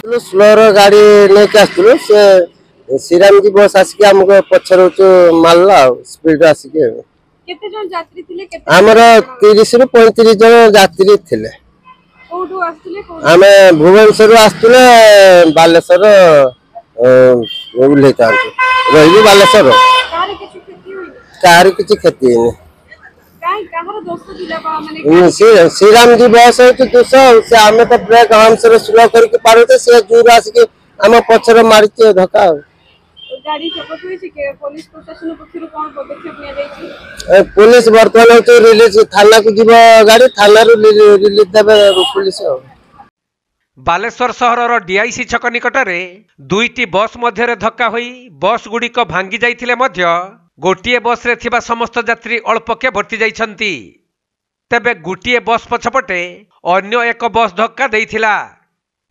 स्लोर गाड़ी लेके आसलु से श्रीराम जी बस आसिक आमको पछर मारला स्पीड आसिक केते जन यात्री थिले केते आमर 30 रु 35 जन यात्री थिले कोठू आसले आमे भुवनेश्वर आसतुले बालेश्वर ओलेता रही बालेश्वर कार किछि क्षति नहीं श्रीराम जी बस है दोष से आम तो ब्रेक हम से स्लो करके पारे से जोर आसिक आम पछर मारी धक्का पुलिस बर्तमान रिलीज थाना को जीव गाड़ी थाना रिलीज देवे पुलिस। बालेश्वर सहर डीआईसी छक निकटरे दुईटी बस मध्य धक्का होई बस गुड़िक भांगी जाइथिले मध्य गोटिए बस रे थिबा समस्त यात्री अल्पके भर्ती जाइछंती। तेबे गोटिए बस पछपटे अन्य एक बस धक्का देइथिला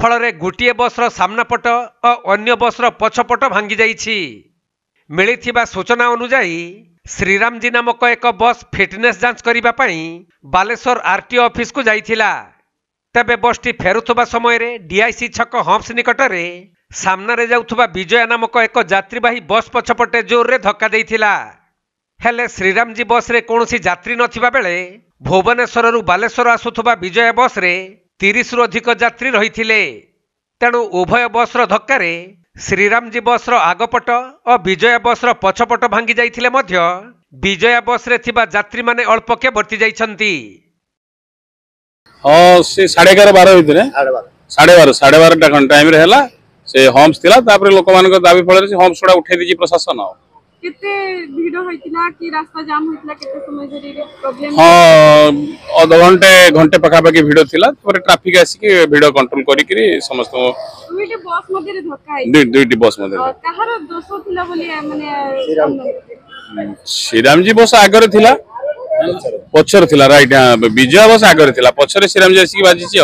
फलरे गोटिए बस रो सामना पट और अन्य बस रो पछपट भांगी जाइछि। मिलिथिबा सूचना अनुसार श्रीराम जी नामक एक बस फिटनेस जांच करिबा पई बालेश्वर आरटीओ ऑफिस को जाइथिला। तेबे बसटी फेरुथबा समय रे डीआईसी छक हम्स निकटरे सामना रे जाउथबा विजय नामक एक यात्रीवाही बस पछपटे जोर रे धक्का देइथिला। हेले श्रीराम जी बस रे कोनोसी यात्री नथिबा बेले भुवनेश्वर रु बालेश्वर आसुथबा विजय बस रे 30 रु अधिक यात्री रहिथिले। तेणु उभय बस रो धक्का रे श्रीराम जी बस रो आगपट और विजय बस रो पछपट भांगी जाइथिले मध्य विजय बस रे थिबा यात्री माने अल्पके भर्ती जाइछंती। हाँ से 11:30 भितर 12:30 टाइम रे हला से होम्स थिला तापर लोक मान दाबी फल से होम्स छोड़ा उठे दीजी प्रशासन। केते भीड़ होइतिला कि रास्ता जाम होइतिला केते समय धरि प्रॉब्लम? हाँ आधा घंटे पकापकी भीड़ थिला तापर ट्रैफिक आसी के भीड़ कंट्रोल करी करी समस्त दुईटी बस मध्ये धक्का है दुईटी बस मध्ये कहार दोष थिला बोली माने श्रीराम जी बस आगर थिला पछर थिला राइट विजय बस आगर थिला पछरे श्रीराम जी आसी बाजी छी।